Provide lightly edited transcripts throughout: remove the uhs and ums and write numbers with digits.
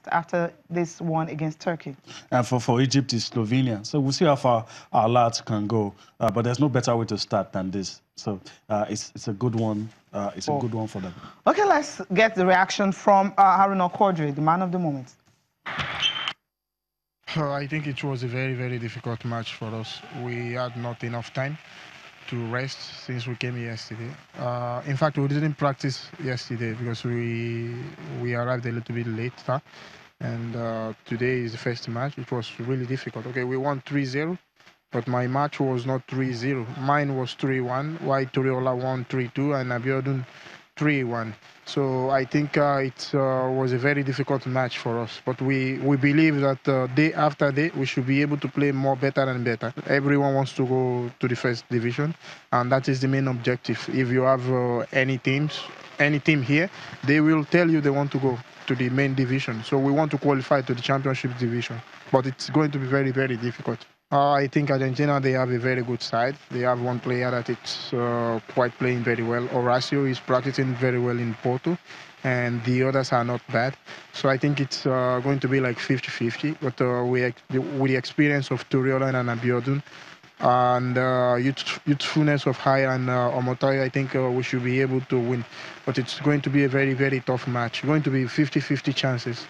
next after this one against Turkey? And for Egypt is Slovenia. So we'll see how far our lads can go. But there's no better way to start than this. So it's a good one. It's a good one for them. Okay, let's get the reaction from Haruna Quadri, the man of the moment. I think it was a very, very difficult match for us. We had not enough time to rest since we came yesterday. In fact, we didn't practice yesterday because we arrived a little bit late. And today is the first match. It was really difficult. Okay, we won 3-0, but my match was not 3-0. Mine was 3-1, while Toriola won 3-2 and Abiodun 3-1. So I think it was a very difficult match for us. But we believe that day after day, we should be able to play more better and better. Everyone wants to go to the first division, and that is the main objective. If you have any team here, they will tell you they want to go to the main division. So we want to qualify to the championship division. But it's going to be very, very difficult. I think Argentina, they have a very good side. They have one player that is quite playing very well. Horacio is practicing very well in Porto, and the others are not bad. So I think it's going to be like 50-50. But with the experience of Toriola and Abiodun, and youthfulness of Haya and Omotayo, I think we should be able to win. But it's going to be a very, very tough match. Going to be 50-50 chances.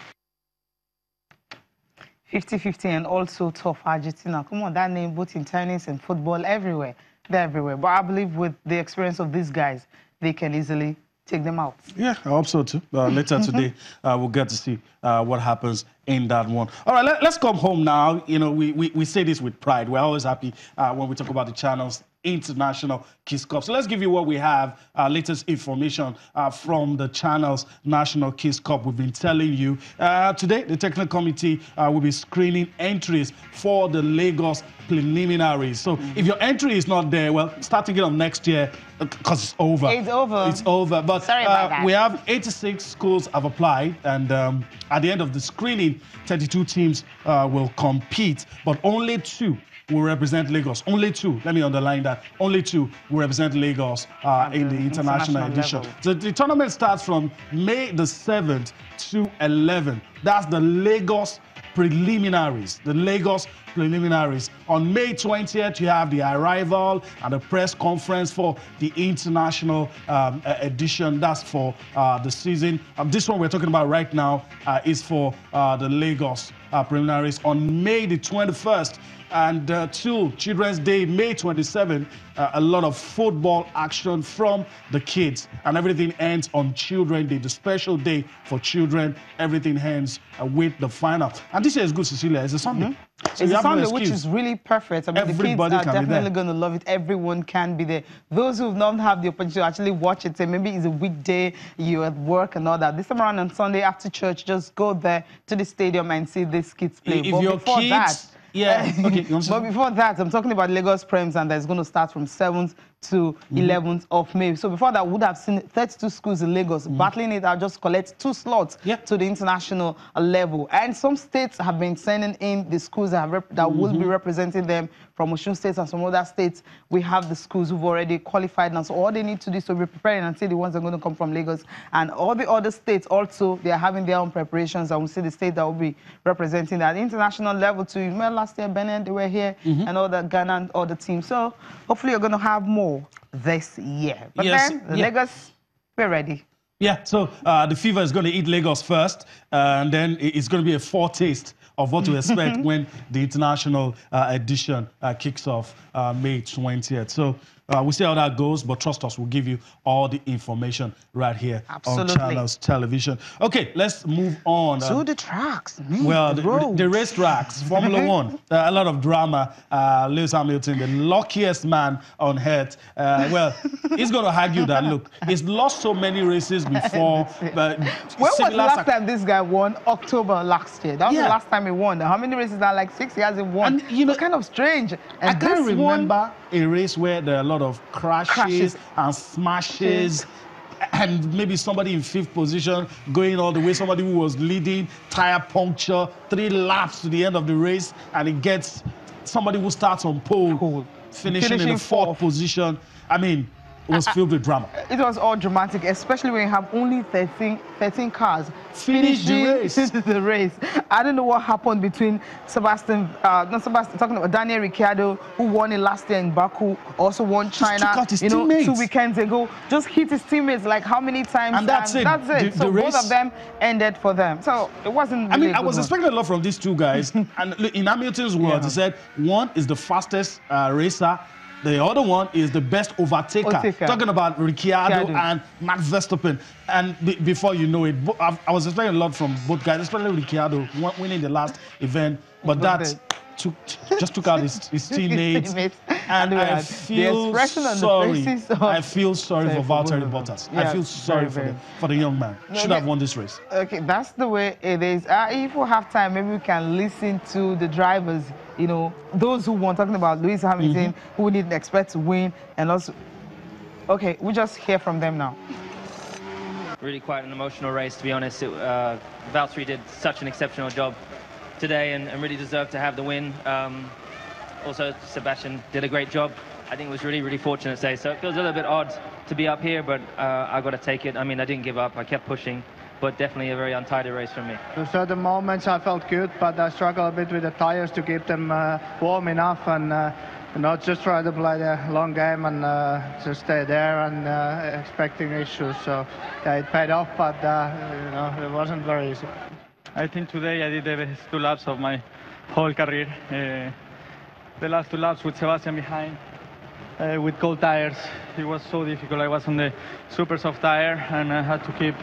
50-50 and also tough Argentina. Come on, that name both in tennis and football, everywhere. They're everywhere. But I believe with the experience of these guys, they can easily take them out. Yeah, I hope so too. Later today, we'll get to see what happens in that one. All right, let's come home now. You know, we say this with pride. We're always happy when we talk about the channel's International Kiss Cup. So let's give you what we have, latest information from the channel's National Kiss Cup. We've been telling you today the technical committee will be screening entries for the Lagos preliminaries. So if your entry is not there, well, start thinking of next year because it's over. It's over. It's over. But sorry about that. We have 86 schools have applied, and at the end of the screening, 32 teams will compete, but only 2 will represent Lagos. Only 2. Let me underline that. Only 2 will represent Lagos in the international edition. Level. So the tournament starts from May the 7th to 11th. That's the Lagos preliminaries. The Lagos preliminaries. On May 20th, you have the arrival and the press conference for the international edition. That's for the season. This one we're talking about right now is for the Lagos preliminaries on May the 21st. And till Children's Day, May 27, a lot of football action from the kids. And everything ends on Children's Day, the special day for children. Everything ends with the final. And this year is good, Cecilia. It's a Sunday. So it's a Sunday, which is really perfect. I mean, everybody the kids are definitely going to love it. Everyone can be there. Those who have not had the opportunity to actually watch it, say maybe it's a weekday, you're at work and all that. This time around on Sunday after church, just go there to the stadium and see these kids play. If your kids... Yeah, okay. But before that, I'm talking about Lagos Prems, and that's going to start from 7th to 11th of May. So before that, we would have seen 32 schools in Lagos battling it out, just collect 2 slots to the international level. And some states have been sending in the schools that will be representing them from Osun State and some other states. We have the schools who've already qualified now. So all they need to do is to be preparing and see the ones that are going to come from Lagos. And all the other states also, they are having their own preparations. And we'll see the state that will be representing at the international level too. You remember last year, Benin, they were here, and all the Ghana and all the teams. So hopefully you're going to have more this year. But then, Lagos, we're ready. Yeah, so the fever is going to eat Lagos first, and then it's going to be a foretaste of what to expect when the international edition kicks off May 20th. So we'll see how that goes, but trust us, we'll give you all the information right here on Channels Television. Okay, let's move on. To the tracks. Well, the race tracks, Formula 1, a lot of drama. Lewis Hamilton, the luckiest man on earth. Well, he's going to argue that, look, he's lost so many races before. But when was the last time this guy won? October last year. That was the last time he won. How many races are like 6 years he won? And, you know, it's kind of strange. And I can't remember a race where there are a lot of crashes and smashes, and maybe somebody in 5th position going all the way, somebody who was leading, tire puncture, 3 laps to the end of the race, and it gets somebody who starts on pole, finishing in the 4th position. I mean, was filled with drama. It was all dramatic, especially when you have only 13 cars Finishing the race. I don't know what happened between talking about Daniel Ricciardo, who won it last year in Baku, also won China, took out his teammates. 2 weekends ago. Just hit his teammates like how many times? And that's it. That's it. The so race, both of them ended for them. So it wasn't. Really I was expecting a lot from these two guys. And in Hamilton's words, he said one is the fastest racer. The other one is the best overtaker. Talking about Ricciardo and Max Verstappen. And before you know it, I was expecting a lot from both guys, especially Ricciardo winning the last event. But that just took out his teammates. And I feel sorry. I feel sorry for Valtteri Bottas. I feel sorry for the young man. Should have won this race. Okay, that's the way it is. If we have time, maybe we can listen to the drivers, those who won, talking about Lewis Hamilton, who we didn't expect to win, and also, okay, we just hear from them now. Really quite an emotional race, to be honest. Valtteri did such an exceptional job today and really deserved to have the win. Also, Sebastian did a great job. I think it was really, really fortunate today. So it feels a little bit odd to be up here, but I got to take it. I mean, I didn't give up. I kept pushing, but definitely a very untidy race for me. In certain moments I felt good, but I struggled a bit with the tires to keep them warm enough and not just try to play the long game and just stay there and expecting issues. So yeah, it paid off, but it wasn't very easy. I think today I did the best 2 laps of my whole career. The last 2 laps with Sebastian behind, with cold tires, it was so difficult. I was on the super soft tire and I had to keep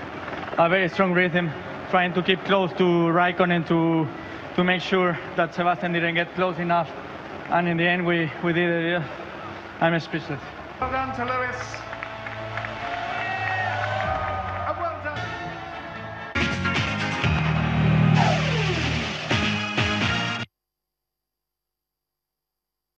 a very strong rhythm, trying to keep close to Raikkonen to make sure that Sebastian didn't get close enough. And in the end, we did it. I'm speechless. Well done to Lewis.